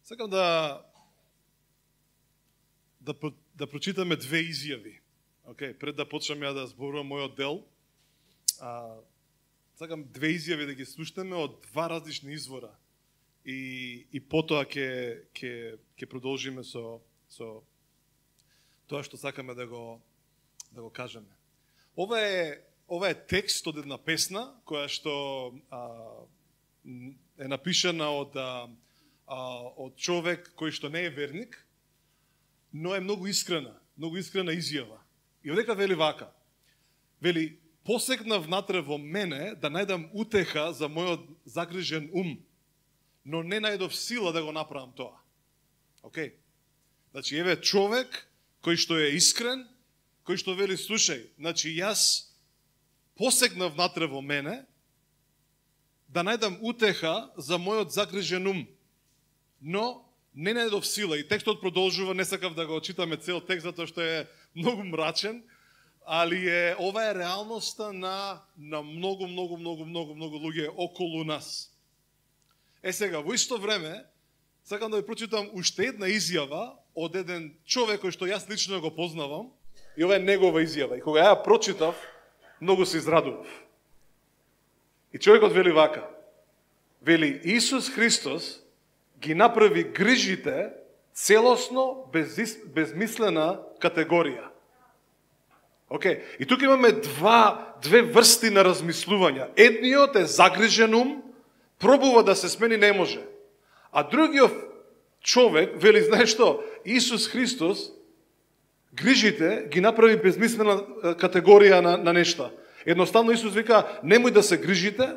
Сакам да прочитаме две изјави. Пред да почнам ја да зборувам мојот дел, сакам две изјави да ги слушнеме од два различни извора. И потоа ќе продолжиме со тоа што сакаме да го кажеме. Ова е текст од една песна која што е напишана од човек кој што не е верник, но е многу искрена изјава. И одека вели вака, вели, посегнав внатре во мене да најдам утеха за мојот загрижен ум, но не најдов сила да го направам тоа. Значи, еве човек кој што е искрен, кој што вели, слушај, значи јас посегнав внатре во мене да најдам утеха за мојот загрижен ум, но не најдов сила. И текстот продолжува, не сакав да го читаме цел текст, затоа што е многу мрачен, али ова е реалноста на многу луѓе околу нас. Сега, во исто време, сакам да ви прочитам уште една изјава од еден човек кој што јас лично го познавам, и ова е негова изјава. И кога ја прочитав, многу се израдував. И човекот вели вака, вели, Исус Христос ги направи грижите целосно безмислена категорија. И тука имаме две врсти на размислувања. Едниот е загрижен ум, пробува да се смени, не може. А другиот човек вели, знаеш што, Исус Христос грижите ги направи безмислена категорија на нешта. Едноставно Исус вика, немој да се грижите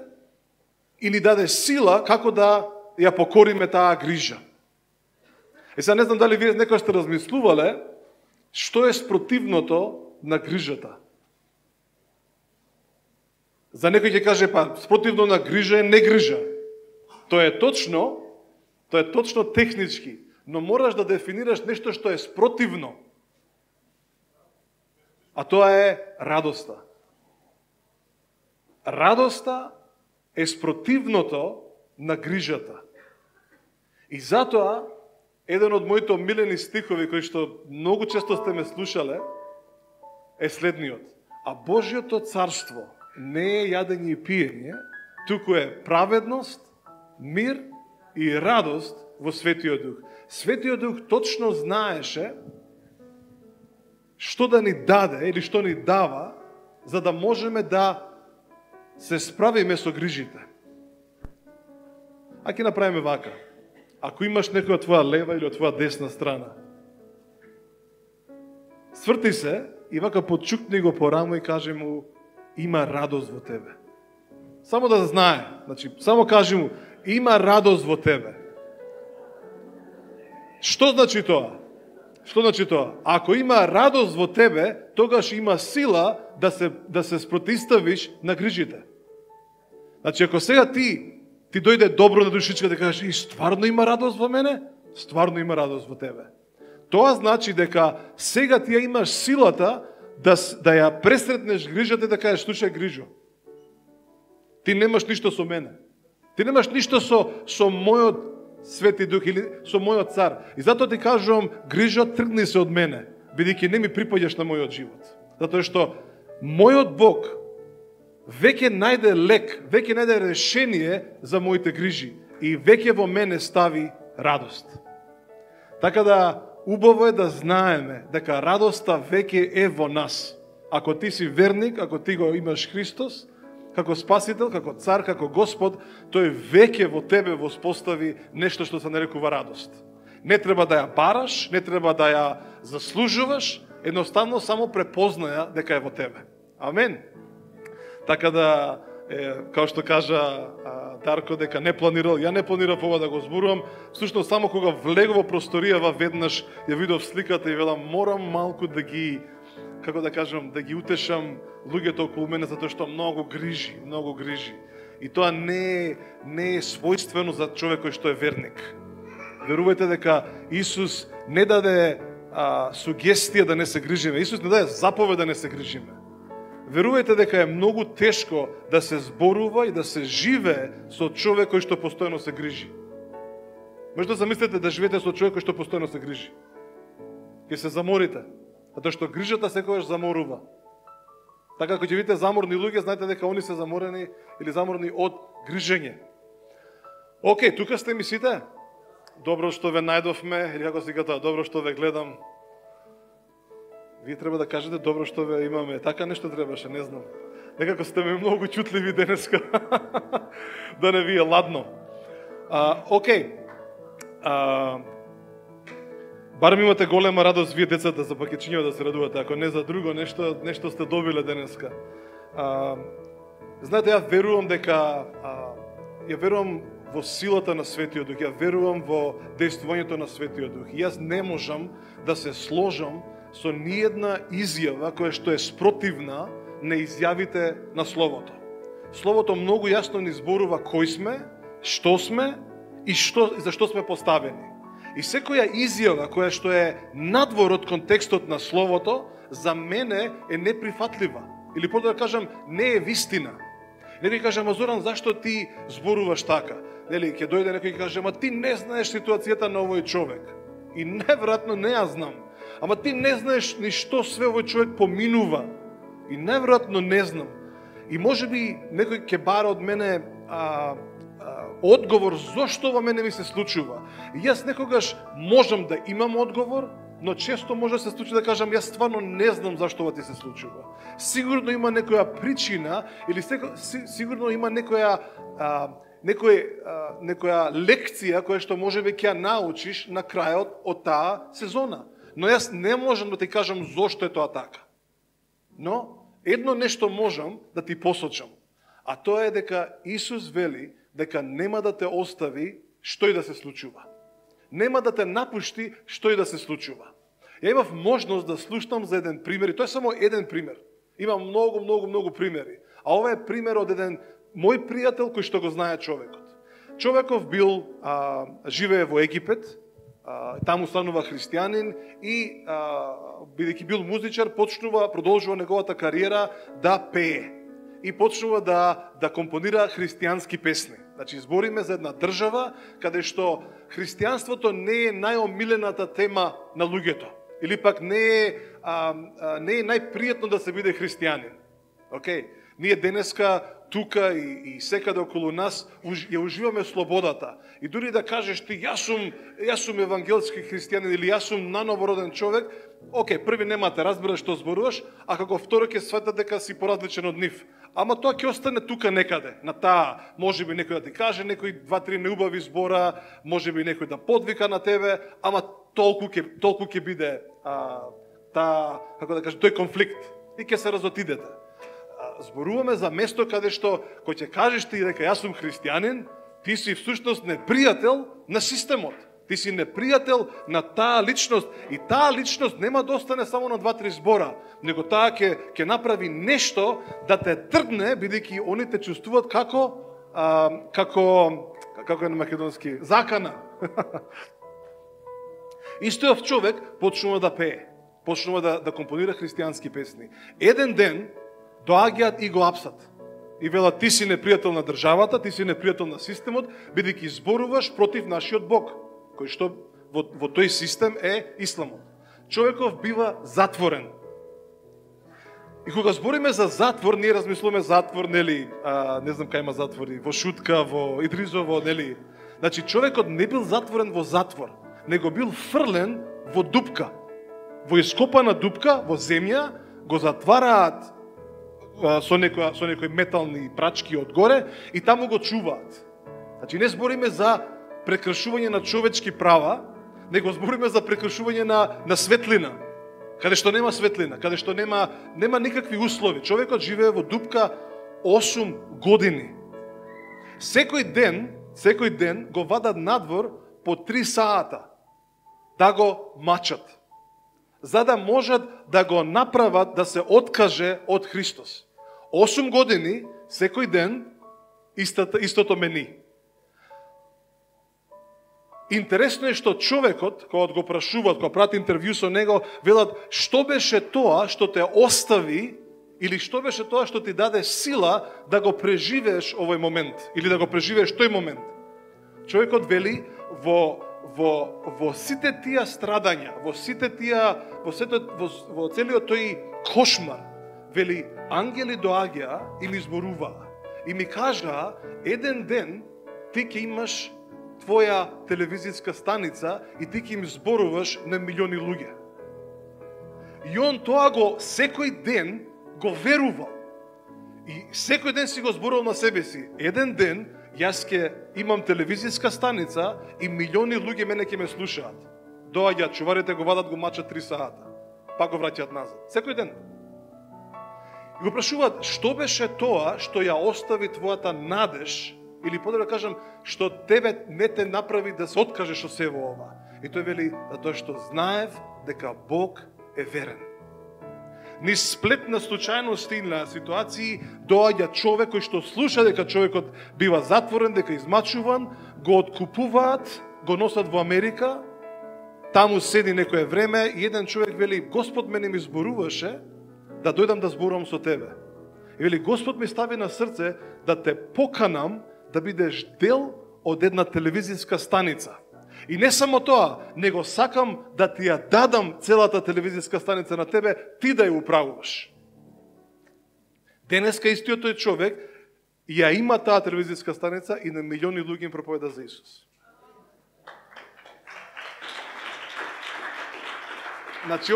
и ни даде сила како да ја покориме таа грижа. Сега не знам дали вие некој сте размислувале што е спротивното на грижата. За некој ќе каже, па спротивно на грижа е негрижа. Тоа е точно технички, но мораш да дефинираш нешто што е спротивно. А тоа е радоста. Радоста е спротивното на грижата. И затоа, еден од моите омилени стихови, кои што многу често сте ме слушале, е следниот. А Божјото царство не е јадење и пиење, туку е праведност, мир и радост во Светиот Дух. Светиот Дух точно знаеше што да ни даде или што ни дава, за да можеме да се справиме со грижите. А ќе направиме вака. Ако имаш некој од твоја лева или од твоја десна страна, сврти се и вака подчукни го по рамо и каже му, има радост во тебе. Само да знае, значи, само кажи му, има радост во тебе. Што значи тоа? Што значи тоа? Ако има радост во тебе, тогаш има сила да се спротиставиш на грижите. Значи, ако сега ти дојде добро на душичка да кажеш, и стварно има радост во мене? Стварно има радост во тебе. Тоа значи дека сега ти ја имаш силата да ја пресретнеш грижата и да кажеш, слушај грижо, ти немаш ништо со мене. Ти немаш ништо со мојот Свети Дух или со мојот цар. И затоа ти кажувам, грижо, тргни се од мене, бидејќи не ми припаѓаш на мојот живот. Затоа што мојот Бог веќе најде лек, веќе најде решение за моите грижи и веќе во мене стави радост. Така да, убаво е да знаеме дека радоста веќе е во нас. Ако ти си верник, ако ти го имаш Христос, како Спасител, како Цар, како Господ, тој веќе во тебе воспостави нешто што се нарекува радост. Не треба да ја бараш, не треба да ја заслужуваш, едноставно само препознаја дека е во тебе. Амен. Така да, као што кажа Дарко, дека не планирал, ја не планирав ова да го зборувам, всушност само кога влегов во просторијава веднаш ја видов сликата и велам, морам малку да ги, како да кажам, да ги утешам луѓето околу мене, затоа што многу грижи. И тоа не е својствено за човек кој што е верник. Верувајте дека Исус не даде сугестија да не се грижиме. Исус не даде заповед да не се грижиме. Верувајте дека е многу тешко да се зборува и да се живее со човек кој што постојано се грижи. Може да замислите да живеете со човек кој што постојано се грижи. Ќе се заморите, затоа што грижата секогаш заморува. Така ако ќе видите заморни луѓе, знаете дека они се заморени или заморни од грижење. Океј, тука сте ми сите? Добро што ве најдовме, или како се ката, добро што ве гледам. Вие треба да кажете добро што ве имаме. Така нешто требаше, не знам. Некако сте ме многу чутливи денеска. Да не ви е ладно. Океј. Барем имате голема радост вие децата за пакетчиња да се радувате. Ако не за друго, нешто сте добиле денеска. Знаете, ја верувам во силата на Светиот Дух, ја верувам во дејствувањето на Светиот Дух. И јас не можам да се сложам со ниедна изјава која што е спротивна на изјавите на Словото. Словото многу јасно ни зборува кој сме, што сме и за што сме поставени. И секоја изјава која што е надвор од контекстот на Словото, за мене е неприфатлива. Или по да кажам, не е вистина. Некој каже, ама Зоран, зашто ти зборуваш така? Нели, ќе дојде некој и каже, ама ти не знаеш ситуацијата на овој човек. И неверојатно не ја знам. Ама ти не знаеш ни што све овој човек поминува. И неверојатно не знам. И можеби некој ќе бара од мене одговор зошто во мене ми се случува. И јас некогаш можам да имам одговор, но често може да се случи да кажам јас стварно не знам зашто ова ти се случува. Сигурно има некоја причина или сигурно има некоја лекција која што можеби ќе ја научиш на крајот од таа сезона. Но јас не можам да ти кажам зошто е тоа така. Но едно нешто можам да ти посочам, а тоа е дека Исус вели дека нема да те остави што и да се случува. Нема да те напушти што и да се случува. Ја имав можност да слушнам за еден пример, и тоа е само еден пример. Имам многу примери. А ова е пример од еден мој пријател кој што го знае човекот. Човеков бил, живее во Египет, таму станува христијанин и, бидејќи бил музичар, продолжува неговата кариера да пее. И почнува да компонира христијански песни. Значи, збориме за една држава каде што христијанството не е најомилената тема на луѓето. Или пак не е најпријатно да се биде христијанин. Океј? Ние денеска тука и секаде околу нас ја уживаме слободата. И дури да кажеш ти јас сум евангелски христијанин или јас сум нановороден човек, океј, први нема те разбераш што зборуваш, а како второ ќе сватат дека си поразличен од нив. Ама тоа ќе остане тука некаде, на таа, можеби некој да ти каже некој 2-3 неубави збора, можеби некој да подвика на тебе, ама толку ќе биде како да кажем, тој конфликт и ќе се разотидете. Зборуваме за место каде што кој ќе кажеш ти дека јас сум христијанин, ти си всушност непријател на системот. Ти си непријател на таа личност и таа личност нема да остане само на 2-3 збора, него таа ќе направи нешто да те тргне, бидејќи они те чувствуваат како е на македонски, закана. Истојов човек почнува да пее, почнува да компонира христијански песни. Еден ден доаѓаат и го апсат. И велат, ти си непријател на државата, ти си непријател на системот, бидејќи зборуваш против нашиот Бог, кој што во тој систем е исламот. Човеков бива затворен. И кога збориме за затвор, ние размислуваме затвор, нели, не знам кај има затвори, во Шутка, во Идризово, нели. Значи, човекот не бил затворен во затвор, него бил фрлен во дупка. Во ископана дупка, во земја, го затвараат со некои метални прачки одгоре и таму го чуваат. Значи, не збориме за прекршување на човечки права, него збориме за прекршување на светлина, каде што нема светлина, каде што нема никакви услови. Човекот живее во дупка 8 години. Секој ден го вадат надвор по 3 сата да го мачат, за да можат да го направат да се откаже од Христос. 8 години, секој ден, истото мени. Интересно е што човекот, кога го прашуваат, кога прати интервју со него, велат, што беше тоа што те остави, или што беше тоа што ти даде сила да го преживееш овој момент, или да го преживееш тој момент. Човекот вели, во во сите тие страдања, во целиот тој кошмар, вели, ангели доаѓа и ми зборуваа. И ми кажа, еден ден ти ќе имаш твоја телевизиска станица и ти ќе им зборуваш на милиони луѓе. И он тоа го секој ден го верувал. И секој ден си го зборувал на себе си. Еден ден јас ќе имам телевизиска станица и милиони луѓе мене ќе ме слушаат. Доаѓаат чуварите, го вадат, го мачат 3 сата. Па го враќаат назад. Секој ден. И го прашуваат, што беше тоа што ја остави твојата надеж, или подобро да кажам, што тебе не те направи да се откажеш од сево ова. И тој вели, затоа што знаев дека Бог е верен. Низ сплет на случајности и на ситуации доаѓа човек кој што слуша дека човекот бива затворен, дека измачуван, го откупуваат, го носат во Америка, таму седи некое време и еден човек вели, Господ мене ми зборуваше да дојдам да зборувам со тебе. И вели, Господ ми стави на срце да те поканам да бидеш дел од една телевизиска станица. И не само тоа, него сакам да ти ја дадам целата телевизиска станица на тебе, ти да ја управуваш. Денеска истиот тој човек ја има таа телевизиска станица и на милиони луѓе им проповеда за Исус. Значи,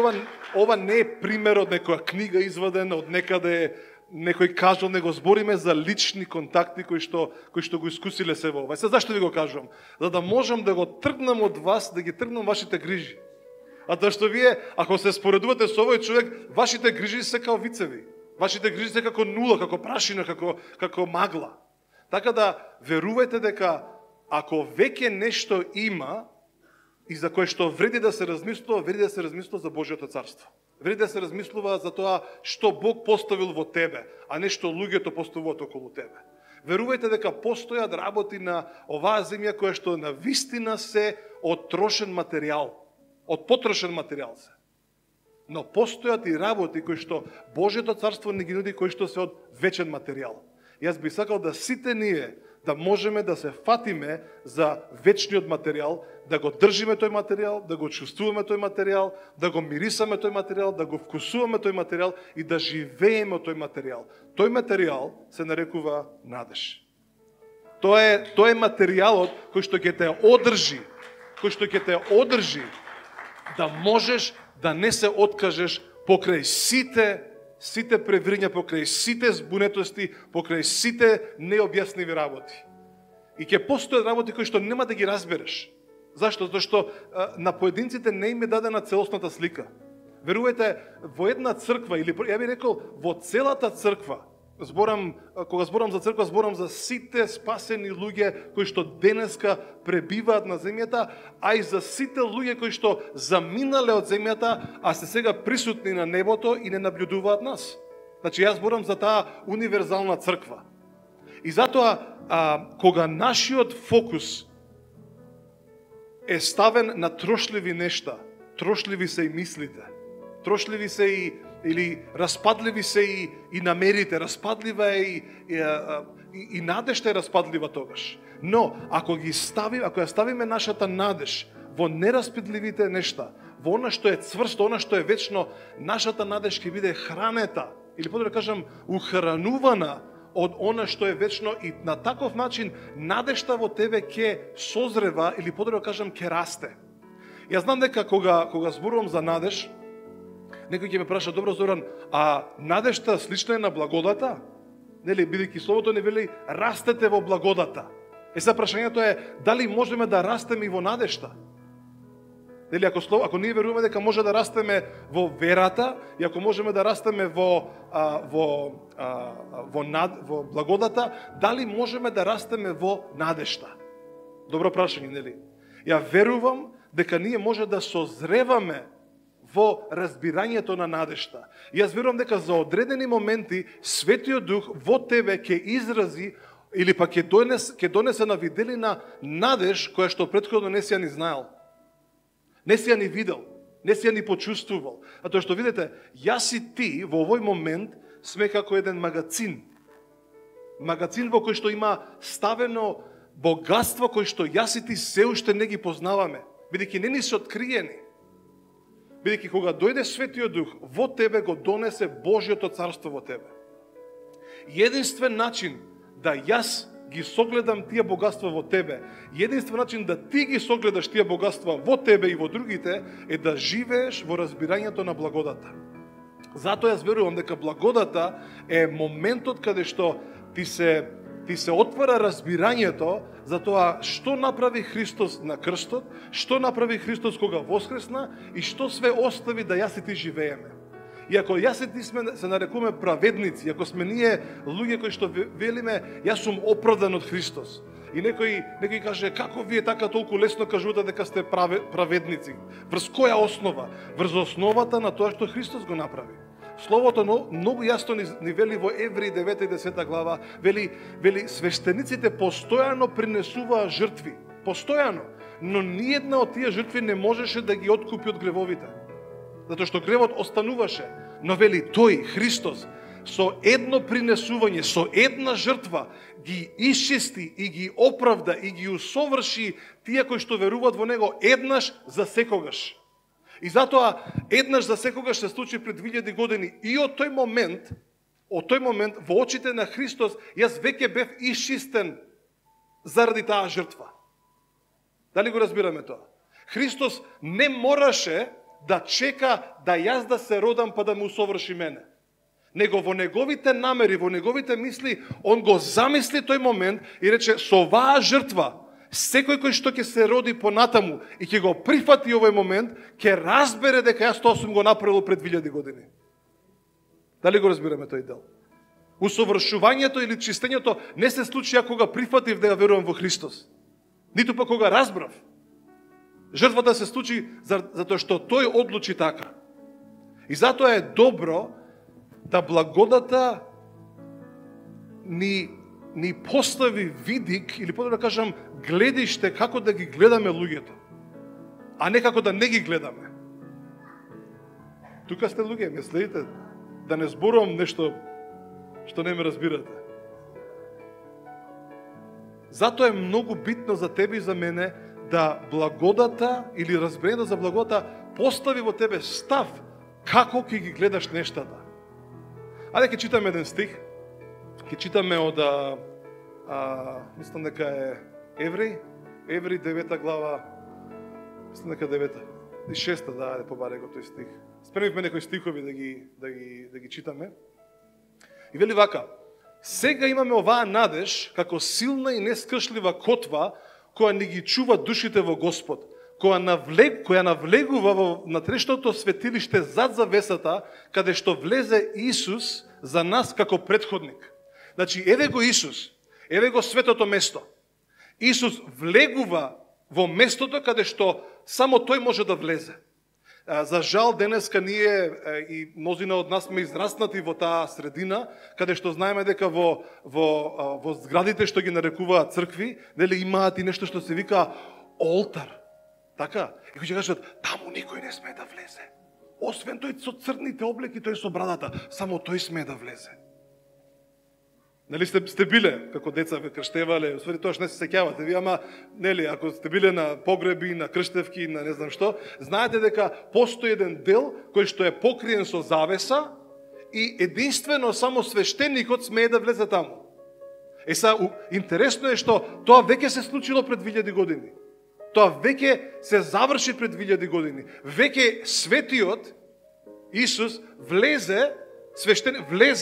ова не е пример од некоја книга извадена од некаде, некој кажал, него збориме за лични контакти кои што го искусиле се во ова. Се зашто ви го кажувам? За да можам да го тргнам од вас, да ги тргнам вашите грижи. А тоа што вие, ако се споредувате со овој човек, вашите грижи се као вицеви. Вашите грижи се како нула, како прашина, како магла. Така да верувајте дека ако веќе нешто има и за кое што вреди да се размислува, вреди да се размислува за Божјото царство. Вреди да се размислува за тоа што Бог поставил во тебе, а не што луѓето поставуваат околу тебе. Верувајте дека постојат работи на оваа земја која што на вистина се од трошен материјал, од потрошен материјал се. Но постојат и работи кои што Божјото царство не ги нуди, кои што се од вечен материјал. Јас би сакал да сите ние да можеме да се фатиме за вечниот материјал, да го држиме тој материјал, да го чувствуваме тој материјал, да го мирисаме тој материјал, да го вкусуваме тој материјал и да живееме тој материјал. Тој материјал се нарекува надеж. Тоа е материјалот кој што ќе те одржи, да можеш да не се откажеш покрај сите преврња, покрај сите збунетости, покрај сите необјасними работи. И ќе постојат работи кои што нема да ги разбереш. Зашто? Зашто на поединците не им е дадена целосната слика. Верувајте, во една црква, или ја би рекол, во целата црква, кога зборам за црква, зборам за сите спасени луѓе кои што денеска пребиваат на земјата, а и за сите луѓе кои што заминале од земјата, а се сега присутни на небото и не наблюдуваат нас. Значи, јас зборам за таа универзална црква. И затоа, кога нашиот фокус е ставен на трошливи нешта, трошливи се и мислите, трошливи се или распадливи се и намерите, распадлива е и надежта е распадлива тогаш. Но, ако ја ставиме нашата надеж во нераспадливите нешта, во она што е цврсто, она што е вечно, нашата надеж ќе биде хранета, или подобро да кажам, ухранувана од она што е вечно и на таков начин надежта во тебе ќе созрева, или подобро да кажам, ќе расте. Јас знам дека кога зборувам за надеж, некој ќе ме праша, добро Зоран, а надежта слична е на благодата? Нели, бидејќи словото не вели растете во благодата. Сега прашањето е дали можеме да растеме и во надежта? Нели, ако ние веруваме дека може да растеме во верата и ако можеме да растеме во благодата, дали можеме да растеме во надежта? Добро прашање, нели? Ја верувам дека ние може да созреваме во разбирањето на надежта. И јас верувам дека за одредени моменти Светиот Дух во тебе ќе изрази или па ќе донесе на виделина надеж која што претходно не си ја ни знаел. Не си ја ни видел, не си ја ни почувствувал. А тоа што видите, јас и ти во овој момент сме како еден магазин. Магазин во кој што има ставено богатства кои што јас и ти се уште не ги познаваме, бидејќи не ни се откриени. Бидејќи кога дојде Светиот Дух, во тебе го донесе Божјото царство во тебе. Единствен начин да јас ги согледам тие богатства во тебе, единствен начин да ти ги согледаш тие богатства во тебе и во другите, е да живееш во разбирањето на благодата. Затоа јас верувам дека благодата е моментот каде што ти се отвара разбирањето за тоа што направи Христос на крстот, што направи Христос кога воскресна и што све остави да јас и ти живееме. И ако јас и ти се нарекуваме праведници, ако сме ние луѓе кои што велиме јас сум оправдан од Христос, и некој каже како вие така толку лесно кажувате дека сте праведници, врз која основа? Врз основата на тоа што Христос го направи. Словото многу јасно ни вели во Евреи 9 и 10 глава, вели свештениците постојано принесуваа жртви, постојано, но ниедна од тие жртви не можеше да ги откупи од гревовите. Затоа што гревот остануваше, но вели тој Христос со едно принесување, со една жртва ги исчисти и ги оправда и ги усоврши тие кои што веруваат во него еднаш за секогаш. И затоа еднаш за секогаш се случи пред 2000 години и од тој момент во очите на Христос јас веќе бев исчистен заради таа жртва. Дали го разбираме тоа? Христос не мораше да чека да јас да се родам па да му усоврши мене. Него во неговите намери, во неговите мисли, он го замисли тој момент и рече со оваа жртва секој кој што ќе се роди понатаму и ќе го прифати овој момент, ќе разбере дека јас тоа сум го направил пред 2000 години. Дали го разбираме тој дел? Усовршувањето или чистењето не се случи кога прифатив дека верувам во Христос. Ниту па кога разбрав. Жртвата се случи затоа што тој одлучи така. И затоа е добро да благодата ни постави видик, или подобро да кажам, гледиште како да ги гледаме луѓето, а не како да не ги гледаме. Тука сте луѓе, ме следите, да не зборувам нешто што не ме разбирате. Затоа е многу битно за тебе и за мене да благодата или разбирањето за благодата постави во тебе став како ќе ги гледаш нештата. Ајде ќе читаме еден стих. Ќе читаме од мислам дека е Евреи 9 глава, мислам дека 9 и 6, да, ајде побаре го тој стих. Спремивме некои стихови да ги читаме. И вели вака: сега имаме оваа надеж како силна и нескршлива котва која ни ги чува душите во Господ, која навлегува во натрешното светилиште зад завесата, каде што влезе Исус за нас како претходник. Значи, еве го Исус, еве го светото место. Исус влегува во местото каде што само тој може да влезе. За жал, денеска ние и мнозина од нас сме израснати во таа средина, каде што знаеме дека во зградите што ги нарекуваат цркви, нели имаат и нешто што се вика олтар. Така? И кои ќе кажат, таму никој не смее да влезе. Освен тој со црните облеки, тој со брадата, само тој смее да влезе. Нели сте биле, како деца ве крштевале, освен тоа што не се сеќавате, ви, ама, нели, ако сте биле на погреби, на крштевки, на не знам што, знаете дека постои еден дел кој што е покриен со завеса и единствено само свештеникот смее да влезе таму. Интересно е што тоа веќе се случило пред 2000 години. Тоа веќе се заврши пред 2000 години. Веќе светиот Исус влезе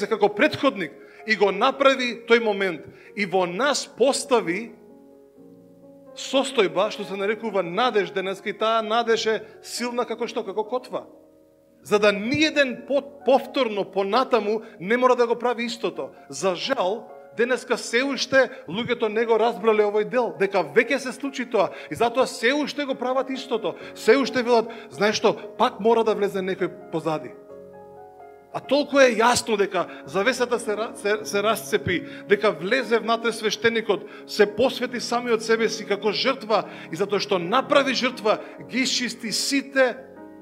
како претходник и го направи тој момент. И во нас постави состојба, што се нарекува надеж денеска, и таа надеж е силна како што? Како котва. За да ниеден повторно понатаму не мора да го прави истото. За жал, денеска се уште луѓето не го разбрале овој дел, дека веќе се случи тоа. И затоа се уште го прават истото. Се уште велат, знаеш што, пак мора да влезе некој позади. А толку е јасно дека завесата се расцепи, дека влезе внатре свештеникот, се посвети самиот себе си како жртва и затоа што направи жртва, ги исчисти сите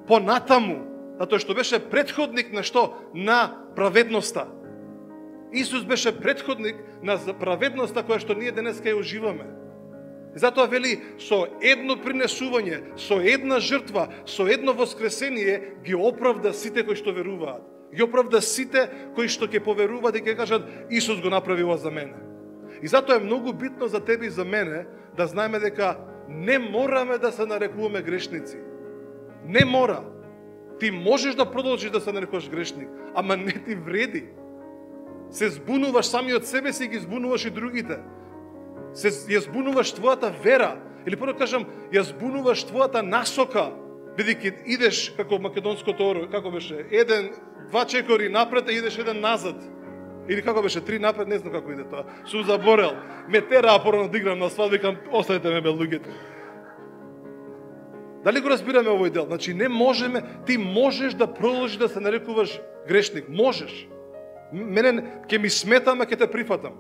понатаму, затоа што беше претходник на што? На праведноста. Исус беше претходник на праведноста која што ние денеска ја уживаме. И затоа вели, со едно принесување, со една жртва, со едно воскресение ги оправда сите кои што веруваат. Ги оправда сите кои што ќе поверуваат и ќе кажат Исус го направи ова за мене. И затоа е многу битно за тебе и за мене да знаеме дека не мораме да се нарекуваме грешници. Не мора. Ти можеш да продолжиш да се нарекуваш грешник, ама не ти вреди. Се збунуваш сами од себе си и ги збунуваш и другите. Ја збунуваш твојата вера, или прво кажам, ја збунуваш твојата насока, бидејќи идеш како македонското оро, како беше, 2 чекори напред и идеш 1 назад. Или како беше, 3 напред, не знам како иде тоа. Сум заборел. Ме тераа порано да играм на свадба, викам, оставете ме бе луѓето. Дали го разбираме овој дел? Значи не можеме, ти можеш да продолжиш да се нарекуваш грешник, можеш. Мене ќе ми сметам, ќе те прифатам.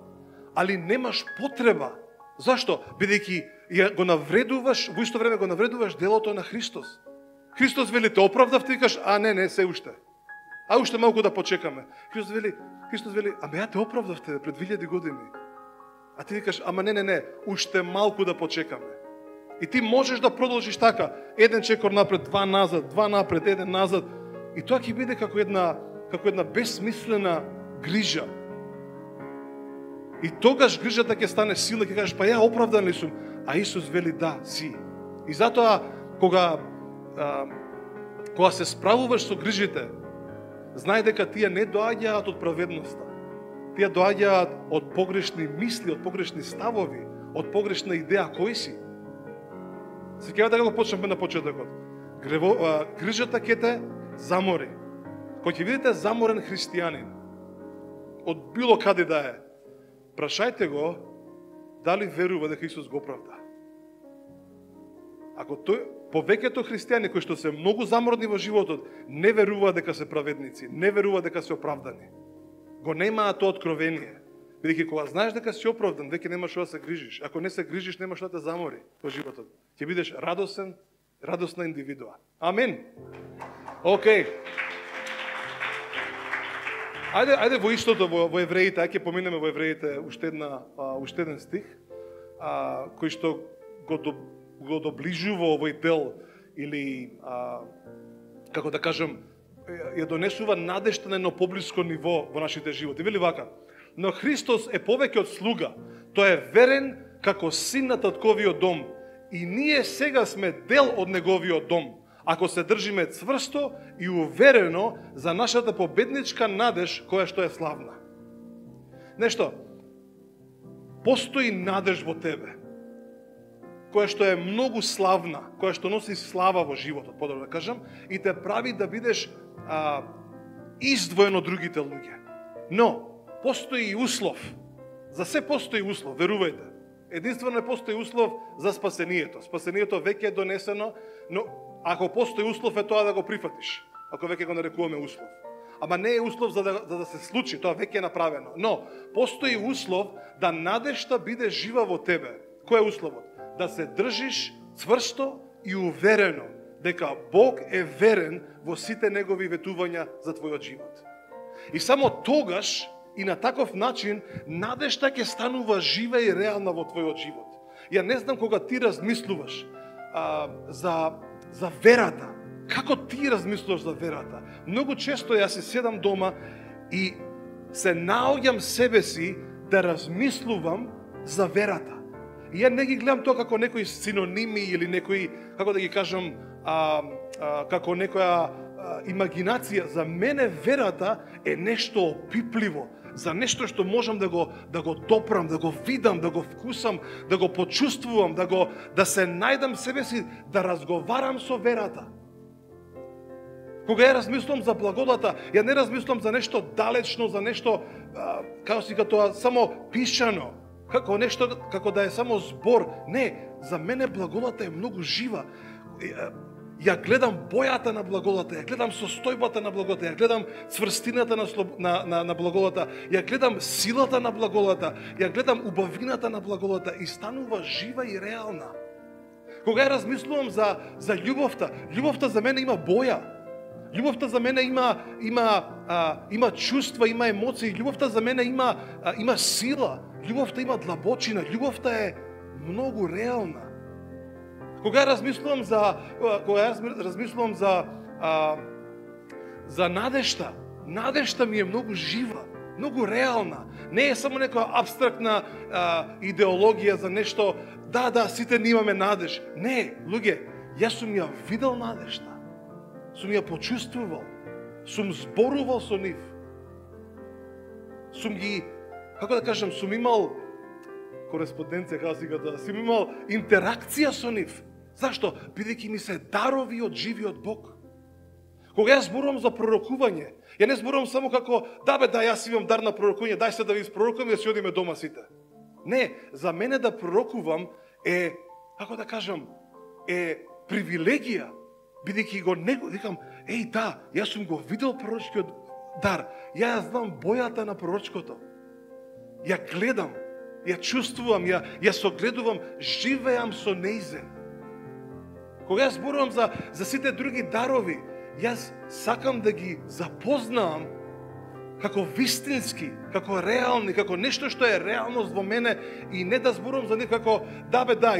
Али немаш потреба. Зашто? Бидејќи ја го навредуваш, во исто време го навредуваш делото на Христос. Христос вели те оправдав, ти викаш, а не, се уште. А уште малку да почекаме. Христос вели, ама ја те оправдав тебе пред 2000 години. А ти викаш, ама не, уште малку да почекаме. И ти можеш да продолжиш така, 1 чекор напред, 2 назад, 2 напред, 1 назад. И тоа ќе биде како една безсмислена грижа. И тогаш грижата ќе стане сила, ќе кажеш, па ја оправдан ли сум? А Исус вели, да, си. И затоа, кога се справуваш со грижите, знај дека тие не доаѓаат од праведноста. Тие доаѓаат од погрешни мисли, од погрешни ставови, од погрешна идеја кој си. Сеќавате како почнавме на почетокот. Грижата ќе те замори. Кога ќе видите заморен христијанин, од било каде да е, прашајте го дали верува дека Исус го оправда. Ако тој, повеќето христијани кои што се многу заморни во животот, не веруваат дека се праведници, не веруваат дека се оправдани. Го немаат тоа откровение. Бидејќи кога знаеш дека си оправдан, веќе немаш што да се грижиш. Ако не се грижиш, немаш што да те замори во животот. Ќе бидеш радосна индивидуа. Амен. Океј. Ајде во истото во Евреите, ќе поминеме во Евреите уште еден стих, кој што го доближува овој дел или како да кажам, ја донесува надежта на едно поблиско ниво во нашите животи. Вели вака: но Христос е повеќе од слуга, тој е верен како син на татковиот дом и ние сега сме дел од неговиот дом, ако се држиме цврсто и уверено за нашата победничка надеж која што е славна. Нешто, постои надеж во тебе, која што е многу славна, која што носи слава во животот, подобро да кажам, и те прави да бидеш издвоен од другите луѓе. Но, постои и услов. За се постои услов, верувајте. Единствено не постои услов за спасението. Спасението веќе е донесено, но ако постои услов е тоа да го прифатиш. Ако веќе го нарекуваме услов. Ама не е услов за да се случи, тоа веќе е направено. Но, постои услов да надежта биде жива во тебе. Кој е условот? Да се држиш цврсто и уверено дека Бог е верен во сите негови ветувања за твојот живот. И само тогаш и на таков начин надежта ќе станува жива и реална во твојот живот. Ја не знам кога ти размислуваш за верата. Како ти размислуваш за верата? Многу често јас се седам дома и се наоѓам себе си да размислувам за верата. И ја не ги гледам тоа како некои синоними или некои, како да ги кажам, како некоја имагинација. За мене верата е нешто опипливо, за нешто што можам да го допрам, да го видам, да го вкусам, да го почувствувам, да се најдам себе си, да разговарам со верата. Кога ја размислувам за благодата, ја не размислувам за нешто далечно, за нешто, како си тоа, само пишано, како нешто, како да е само збор. Не, за мене благодата е многу жива. Ја гледам бојата на благодата, ја гледам состојбата на благодата, ја гледам цврстината на благодата, ја гледам силата на благодата, ја гледам убавината на благодата и станува жива и реална. Кога ја размислувам за љубовта, љубовта за мене има боја. Љубовта за мене има чувства, има емоции. Љубовта за мене има сила. Љубовта има длабочина. Љубовта е многу реална. Кога размислувам за надежта, надежта ми е многу жива, многу реална. Не е само некоја абстрактна идеологија за нешто, да, сите ние имаме надеж. Не, луѓе, јас сум ја видел надежта, сум ја почувствувал, сум зборувал со нив, сум ги, како да кажам, сум имал кореспонденција, сум имал интеракција со нив. Зашто? Бидејќи ми се дарови од живиот Бог. Кога јас зборувам за пророкување, ја не зборувам само како, јас имам дар на пророкување, дај се да ви пророкувам и да си одиме дома сите. Не, за мене да пророкувам е, како да кажам, е привилегија, бидејќи го него, викам, јас сум го видел пророчкиот дар, ја знам бојата на пророчкото, ја гледам, ја чувствувам, ја согледувам, живеам со нејзе. Кога јас зборувам за сите други дарови, јас сакам да ги запознаам како вистински, како реални, како нешто што е реалност во мене и не да зборувам за нив како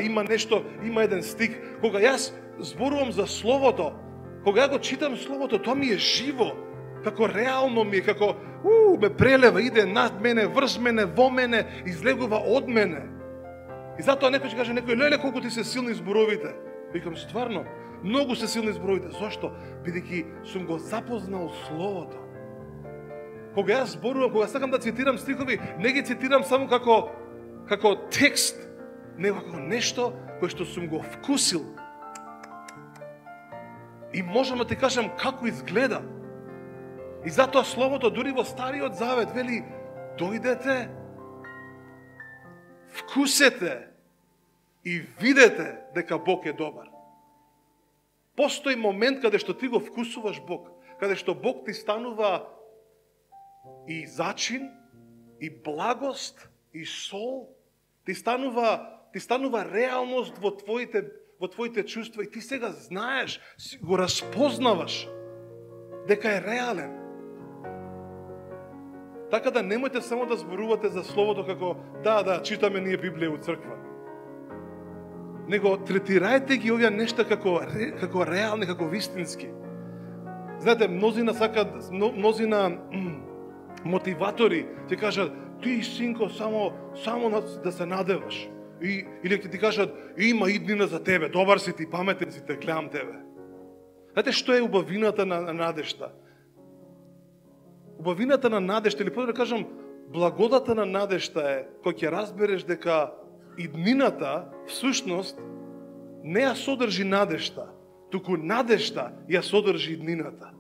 има нешто, има еден стих. Кога јас зборувам за Словото, кога го читам Словото, тоа ми е живо, како реално ми е, како ме прелева, иде над мене, врз мене, во мене, излегува од мене. И затоа некој ќе каже, леле колку ти се силни зборовите. Викам, стварно, многу се силни зборовите. Зошто? Бидејќи сум го запознал Словото. Кога јас зборувам, кога сакам да цитирам стихови, не ги цитирам само како текст, него како нешто кое што сум го вкусил. И можам да ти кажам како изгледа. И затоа Словото дури во Стариот Завет вели, дојдете, вкусете и видете дека Бог е добар. Постои момент каде што ти го вкусуваш Бог, каде што Бог ти станува и зачин, и благост, и сол, ти станува реалност во твоите чувства и ти сега знаеш, го разпознаваш дека е реален. Така да немојте само да зборувате за Словото како читаме ние Библија у црква. Него третирајте ги овие нешта како реални, како вистински. Знаете, мнозина мотиватори ќе кажат, ти синко само да се надеваш. Или ќе ти кажат, има иднина за тебе, добар си ти, паметен си, те гледам тебе. Знаете што е убавината на надежта? Убавината на надежта, или да кажам, благодата на надежта е кога ќе разбереш дека иднината всушност не ја содржи надежта, туку надежта ја содржи иднината.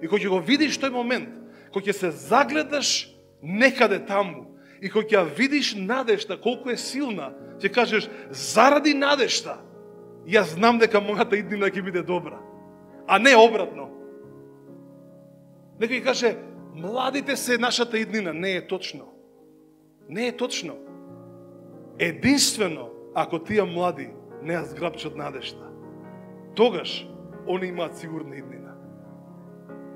И кога ќе го видиш тој момент, кога ќе се загледаш некаде таму и кога ќе видиш надежта колку е силна, ќе кажеш заради надежта јас знам дека мојата иднина ќе биде добра, а не обратно. Некој каже младите се нашата иднина, не е точно. Не е точно. Единствено ако тие млади не ја зграпчат надежта, тогаш они имаат сигурна иднина.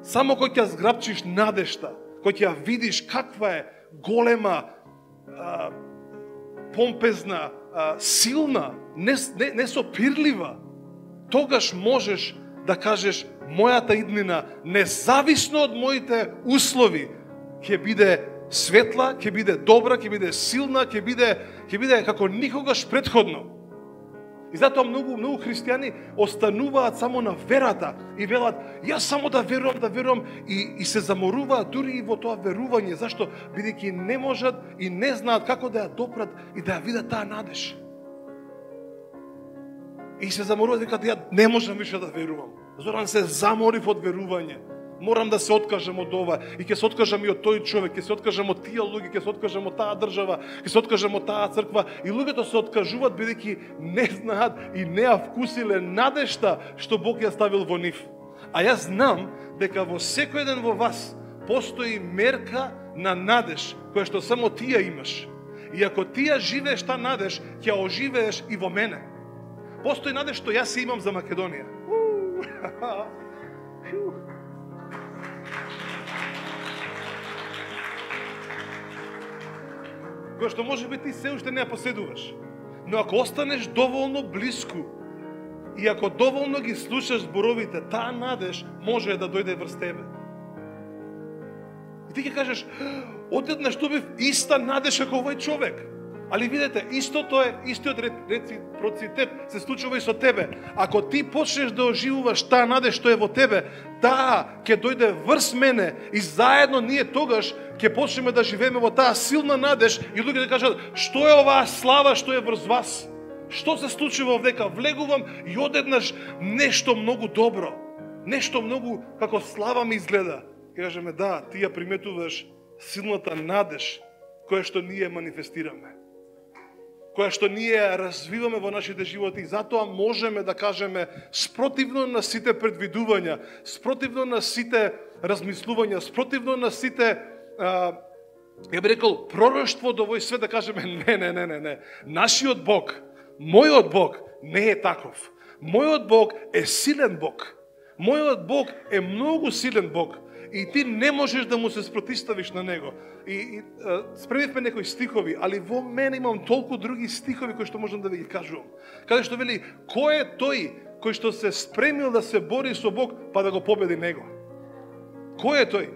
Само кога ќе зграпчиш надежта, кога ќе видиш каква е голема, помпезна, силна, несопирлива, тогаш можеш да кажеш мојата иднина, независно од моите услови, ќе биде светла, ќе биде добра, ќе биде силна, ќе биде како никогаш претходно. И затоа многу христијани остануваат само на верата и велат, јас само да верувам и се заморуваат дури и во тоа верување. Зашто? Бидејќи не можат и не знаат како да ја допрат и да ја видат таа надеж. И се заморуваат и кажат, ја не можам више да верувам. Зоран се заморив од верување. Морам да се откажам од ова и ќе се откажам и од тој човек, ќе се откажам од тие луѓе, ќе се откажам од таа држава, ќе се откажам од таа црква и луѓето се откажуваат бидејќи не знаат и не ја вкусиле надежта што Бог ја ставил во нив. А јас знам дека во секој еден во вас постои мерка на надеж која што само ти ја имаш. И ако ти ја живееш таа надеж, ќе оживееш и во мене. Постои надеж што јас имам за Македонија. Кој што може би ти се уште не ја поседуваш. Но ако останеш доволно близко и ако доволно ги слушаш зборовите, таа надеж може да дојде врз тебе. И ти ќе кажеш, одеднаш добив иста надеж како овој човек. Али видете, истиот реципроцитет се случува и со тебе. Ако ти почнеш да оживуваш таа надеж што е во тебе, таа ќе дојде врз мене и заедно ние тогаш ќе почнеме да живееме во таа силна надеж и луѓето ќе кажат, што е оваа слава што е врз вас? Што се случува овдека? Влегувам и одеднаш нешто многу добро. Нешто многу како слава ми изгледа. Кажеме, да, ти ја приметуваш силната надеж која што ние манифестираме. Која што ние развиваме во нашите животи. Затоа можеме да кажеме, спротивно на сите предвидувања, спротивно на сите размислувања, спротивно на сите, ја би рекол, пророштво до овој свет, да кажеме, не. Нашиот Бог, мојот Бог не е таков. Мојот Бог е силен Бог. Мојот Бог е многу силен Бог. И ти не можеш да му се спротиставиш на него. Спремивме некои стихови, али во мене имам толку други стихови кои што можам да ви ги кажувам. Каде што вели, кој е тој кој што се спремил да се бори со Бог, па да го победи него? Кој е тој?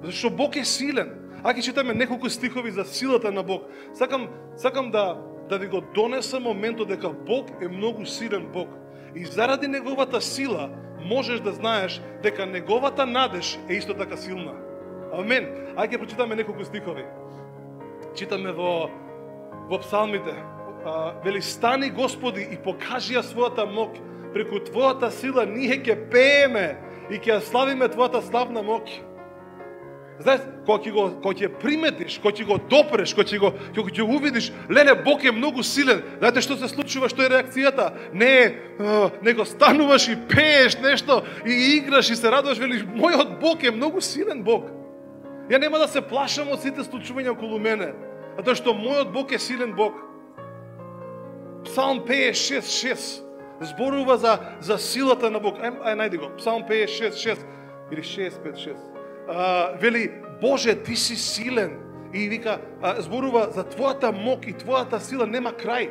Зашто Бог е силен. Аки читаме неколку стихови за силата на Бог. Сакам да ви го донесам моментот дека Бог е многу силен Бог. И заради неговата сила можеш да знаеш дека неговата надеж е исто така силна. Амен. Ајде ќе прочитаме неколку стихови. Читаме во псалмите. Вели, стани Господи и покажи ја својата моќ. Преку твојата сила ние ќе пееме и ќе ја славиме твојата славна моќ. Знаеш, кога ќе приметиш, кога ќе го допреш, кога ќе го увидиш, леле, Бог е многу силен. Знаете што се случува, што е реакцијата? Него стануваш и пееш нешто и играш и се радуваш, велиш, мојот Бог е многу силен Бог. Ја нема да се плашам од сите случувања околу мене, затоа што мојот Бог е силен Бог. Псалм 56:6 зборува за силата на Бог. Најди го. Псалм 56:6 или 65:6. Вели, Боже, ти си силен. И вика, зборува за твојата моќ и твојата сила нема крај.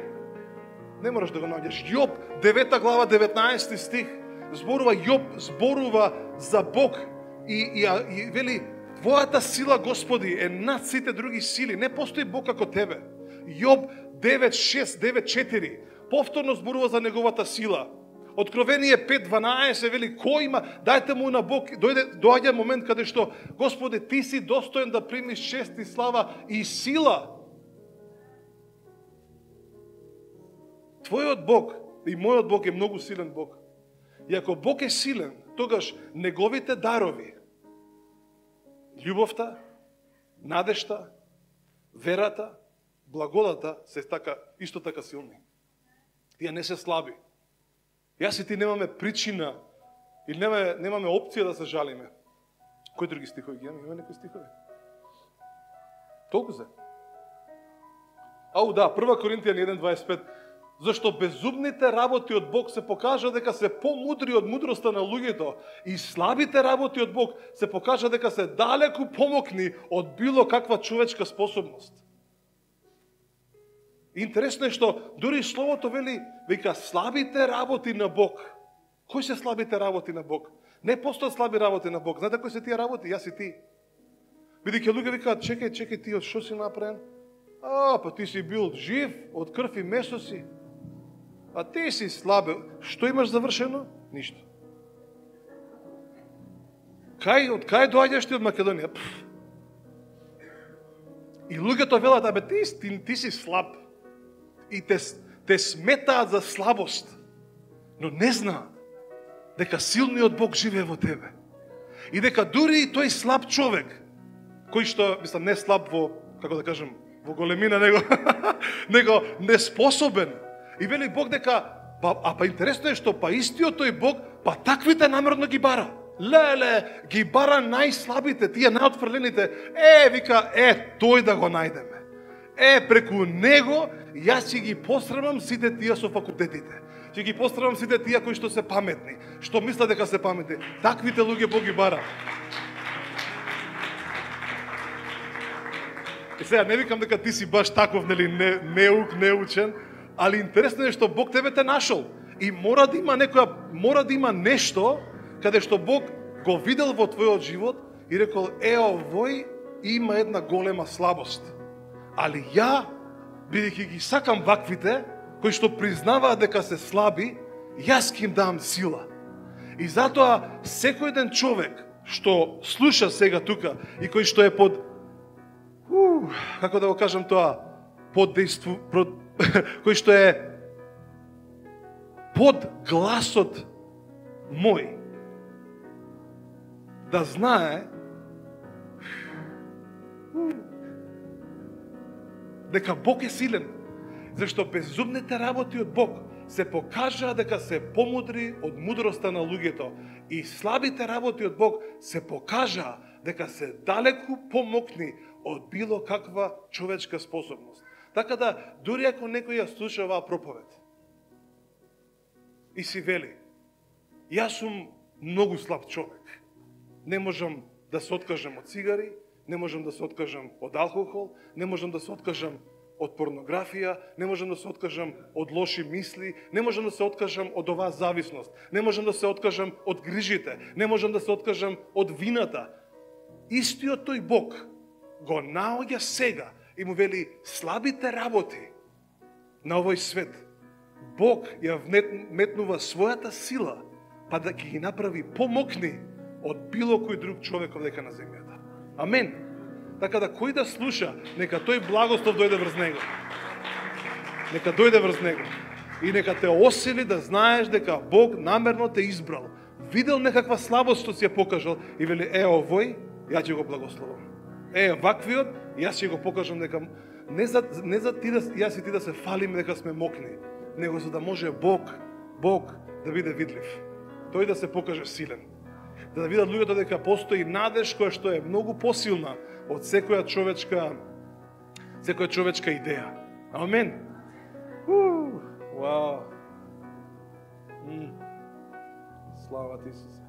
Не мораш да го наоѓаш. Јоб, 9 глава, 19 стих. Јоб зборува за Бог и вели, твојата сила, Господи, е над сите други сили. Не постои Бог како тебе. Јоб 9:6, 9:4. Повторно зборува за неговата сила. Откровение 5:12 вели, кој има, дајте му на Бог, доаѓа момент каде што, Господи, ти си достоен да примиш чест и слава и сила. Твојот Бог и мојот Бог е многу силен Бог. И ако Бог е силен, тогаш неговите дарови, љубовта, надежта, верата, благодата се исто така силни. Тие не се слаби. Јас и ти немаме причина или немаме опција да се жалиме. Кои други стихови ги имаме? Има некои стихови? Толку се. Да, 1 Коринтијани 1:25. Зашто безумните работи од Бог се покажа дека се помудри од мудроста на луѓето и слабите работи од Бог се покажа дека се далеку помокни од било каква човечка способност. Интересно е што дури словото вели, вика, слабите работи на Бог. Кои се слабите работи на Бог? Не постојат слаби работи на Бог. Знаете кои се тие работи? Јас и ти. Бидејќи луѓе викаат, чекај ти, од што си направен? Па ти си бил жив, од крв и месо си. А ти си слабе. Што имаш завршено? Ништо. Од кај доаѓаш ти од Македонија? И луѓето велат, ти си слаб. И те сметаат за слабост, но не знаат дека силниот Бог живее во тебе. И дека дури и тој слаб човек, кој што, не слаб во, како да кажем, во големина, него неспособен. И вели Бог дека, интересно е што истиот тој Бог, таквите намерно ги бара. Леле, ги бара најслабите, тие најотфрлените. Вика, тој да го најдеме. Преку него, јас ќе ги посрамам сите тие со факултетите. Ќе ги посрамам сите тие кои што се паметни, што мислат дека се паметни. Таквите луѓе Бог ги бара. И сега не викам дека ти си баш таков, неук, неучен, али интересно е што Бог тебе те нашол. И мора да има нешто каде што Бог го видел во твојот живот и рекол, овој има една голема слабост. Али ја, бидејќи ги сакам ваквите, кои што признаваат дека се слаби, јас ќе им дам сила. И затоа секој ден човек што слуша сега тука и кој што е под како да го кажам тоа, кој што е под гласот мој, да знае дека Бог е силен, зашто безумните работи од Бог се покажаа дека се помудри од мудроста на луѓето и слабите работи од Бог се покажаа дека се далеку помокни од било каква човечка способност. Така да, дури ако некој ја слуша оваа проповед и си вели, јас сум многу слаб човек, не можам да се откажам од цигари, не можам да се откажам од алкохол, не можам да се откажам од порнографија, не можам да се откажам од лоши мисли, не можам да се откажам од оваа зависност, не можам да се откажам од грижите, не можам да се откажам од вината. Истиот тој Бог го наоѓа сега и му вели слабите работи на овој свет. Бог ја метнува својата сила, па да ги направи помокни од било кој друг човек овдека на земјата. Амен. Така да кој да слуша, нека тој благослов дојде врз него. Нека дојде врз него. И нека те осили да знаеш дека Бог намерно те избрал. Видел некаква слабост што си ја покажал и вели, овој, ја ќе го благословам. Ваквиот, јас ќе го покажам дека не за ти да јас и ти да се фалиме дека сме мокни, него за да може Бог да биде видлив. Тој да се покаже силен. Да видат луѓето дека постои надеж која што е многу посилна од секоја човечка идеја. Амен. Вау. Слава ти, Исусе.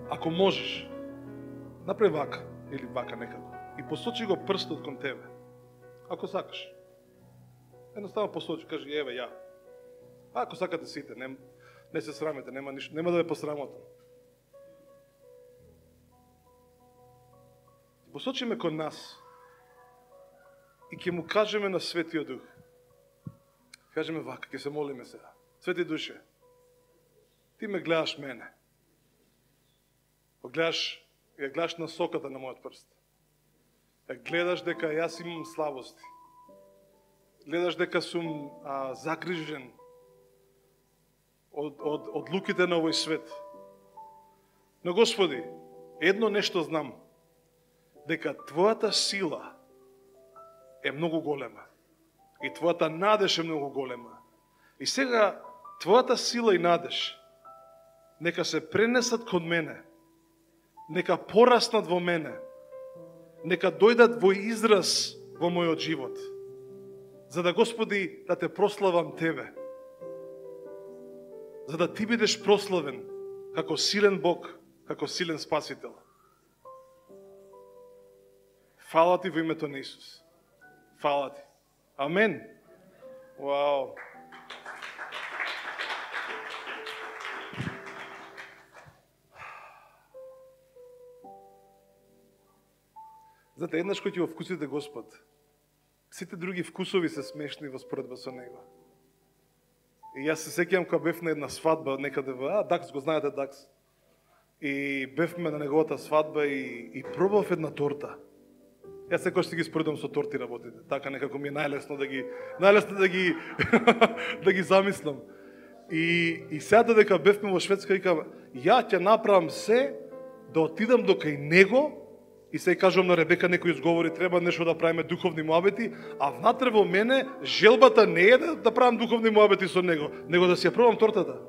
Ако можеш, направи вака или вака некако и посочи го прстот кон тебе. Ако сакаш. Едноставно посочи, кажи, ја. Ако сакате сите, не се срамете, нема да ве посрамотам. Посочиме кон нас и ќе му кажеме на Светиот Дух. Кажеме вака, ќе се молиме сега. Свети Душе, ти ме гледаш мене. Ја гледаш насоката на мојот прст. Ја гледаш дека јас имам слабости. Гледаш дека сум загрижен од луките на овој свет. Но Господи, едно нешто знам, дека Твојата сила е многу голема. И Твојата надеж е многу голема. И сега Твојата сила и надеж нека се пренесат кон мене, нека пораснат во мене, нека дојдат во израз во мојот живот, за да, Господи, да те прославам Тебе, за да Ти бидеш прославен како силен Бог, како силен Спасител. Фала Ти во името на Исус. Фала Ти. Амен. Вау. Знаете, еднаш кој ќе го вкусите Господ, сите други вкусови се смешни во споредба со Него. И јас се сеќавам кога бев на една свадба некаде во Дакс, го знаете Дакс. И бевме на неговата свадба и пробав една торта. Јас секојаш си ги споредам со торти работите. Така некако ми е најлесно да ги замислам. И сега дека бевме во Шведска, викам, ја ќе направам се да отидам докај него. И се кажувам на Ребека, некој изговори, треба нешто да правиме духовни муабети, а внатре во мене желбата не е да правам духовни муабети со него, него да си ја пробам тортата.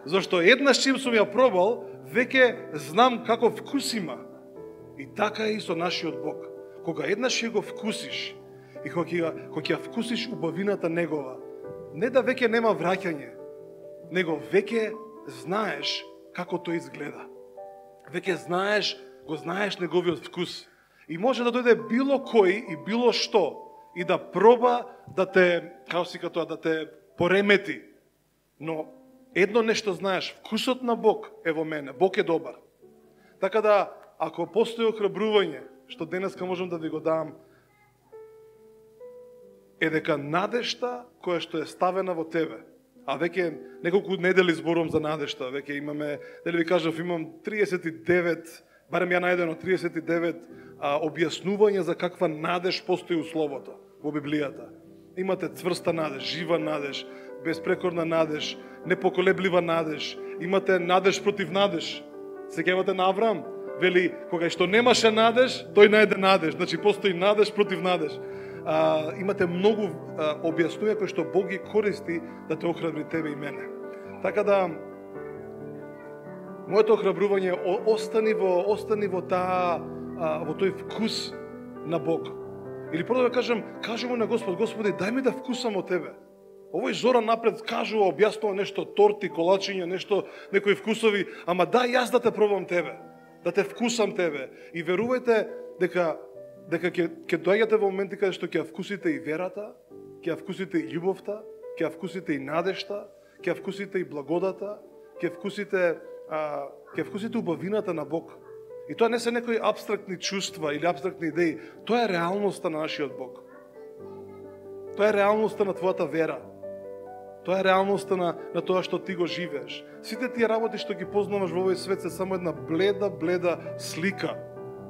Зашто еднаш чим сум ја пробал, веќе знам како вкус има. И така е и со нашиот Бог. Кога еднаш ја го вкусиш И кога ќе вкусиш убавината негова, не да веќе нема враќање, него веќе знаеш како тој изгледа. Веќе знаеш, го знаеш неговиот вкус. И може да дојде било кој и било што и да проба да те, како си тоа, да те поремети. Но едно нешто знаеш, вкусот на Бог е во мене. Бог е добар. Така да, ако постои охрабрување, што денеска можам да ви го дам, е дека надежта која што е ставена во тебе, а веќе неколку недели зборувам за надежта, веќе имаме, дали ви кажав, имам 39, барем ја најдено 39 објаснувања за каква надеж постои у Словото, во Библијата. Имате цврста надеж, жива надеж, безпрекорна надеж, непоколеблива надеж, имате надеж против надеж. Сеќавате на Авраам? Вели, кога што немаше надеж, тој најде надеж. Значи, постои надеж против надеж. Имате многу објаснувања кои што Бог ги користи да те охрабри тебе и мене. Така да, моето охрабрување остани во тој вкус на Бог. Или прво да кажам, кажи му на Господ, Господи, дај ми да вкусам од тебе. Овој Зора напред кажува, објаснува нешто, торти, колачиња, нешто, некои вкусови, ама дај јас да те пробам тебе, да те вкусам тебе. И верувајте дека ќе доаѓате во моменти каде што ќе вкусите и верата, ќе вкусите и љубовта, ќе вкусите и надежта, ќе вкусите и благодата, ќе вкусите убавината на Бог. И тоа не се некои абстрактни чувства или абстрактни идеи, тоа е реалноста на нашиот Бог. Тоа е реалноста на твојата вера. Тоа е реалноста на тоа што ти го живееш. Сите тие работи што ги познаваш во овој свет се само една бледа слика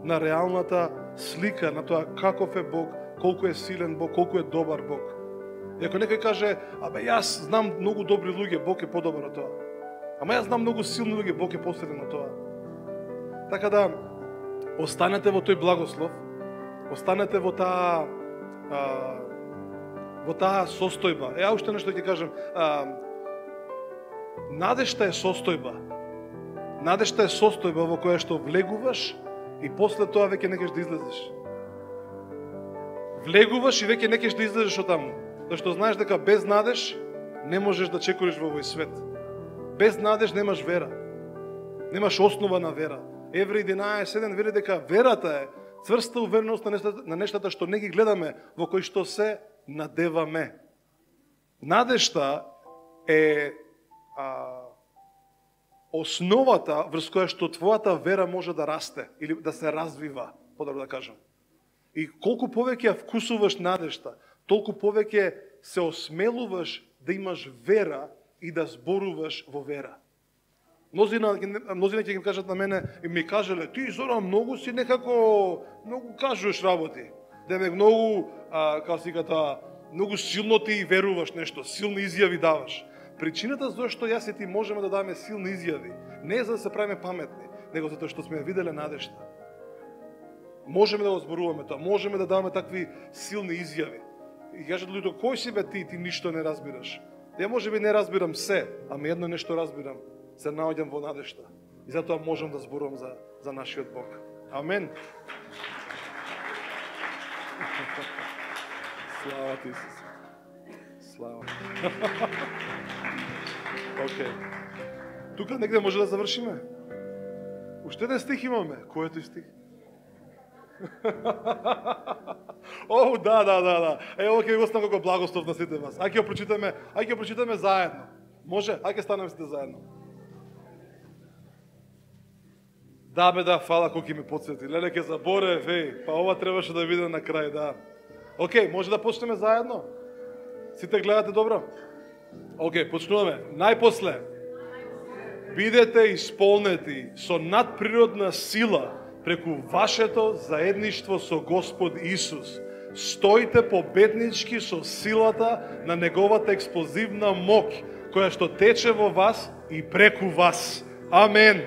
на реалната слика на тоа каков е Бог, колку е силен Бог, колку е добар Бог. И ако некој каже, абе јас знам многу добри луѓе, Бог е подобар од тоа. Ама јас знам многу силни луѓе, Бог е посилен од тоа. Така да, останете во тој благослов, останете во таа состојба. Уште нешто ќе кажам. Надежта е состојба. Надежта е состојба во која што влегуваш и после тоа веќе не кеш да излезеш. Влегуваш и веќе не кеш да излезеш од таму. Зашто знаеш дека без надеж не можеш да чекориш во овој свет. Без надеж немаш вера. Немаш основа на вера. Евреи 11:7 вели дека верата е цврста увереност на нештата што не ги гледаме, во кои што се надеваме. Надежта е основата врз која што твојата вера може да расте или да се развива, подобро да кажам. И колку повеќе ја вкусуваш надежта, толку повеќе се осмелуваш да имаш вера и да зборуваш во вера. Мнозина ќе ги кажат на мене и ми кажале, ти Зора многу си некако, многу кажуваш работи. Демек многу, како си ката, многу силно ти веруваш нешто, силни изјави даваш. Причината зашто јас и ти можеме да даваме силни изјави, не е за да се правиме паметни, него затоа што сме ја виделе надежта. Можеме да го зборуваме тоа, можеме да даваме такви силни изјави. И кажат луѓето, кој си бе ти ништо не разбираш? Ја можеби не разбирам се, ама едно нешто разбирам. Се наоѓам во надежта. И затоа можам да зборувам за нашиот Бог. Амен. Слава ти, Исус. Слава. Океј. Тука негде може да завршиме? Уште еден стих имаме. Кој е тој стих? О, да. Ево ќе го оставам како благослов на сите вас. Ајде ќе прочитаме заедно. Може? Ајде станеме сите заедно. Да, фала колку ми подсети. Леле, ке заборев, па ова требаше да биде на крај, да. Океј, може да почнеме заедно? Сите гледате добро? Океј, почнуваме. Најпосле, бидете исполнети со надприродна сила преку вашето заедништво со Господ Исус. Стоите победнички со силата на Неговата експлозивна мок, која што тече во вас и преку вас. Амен.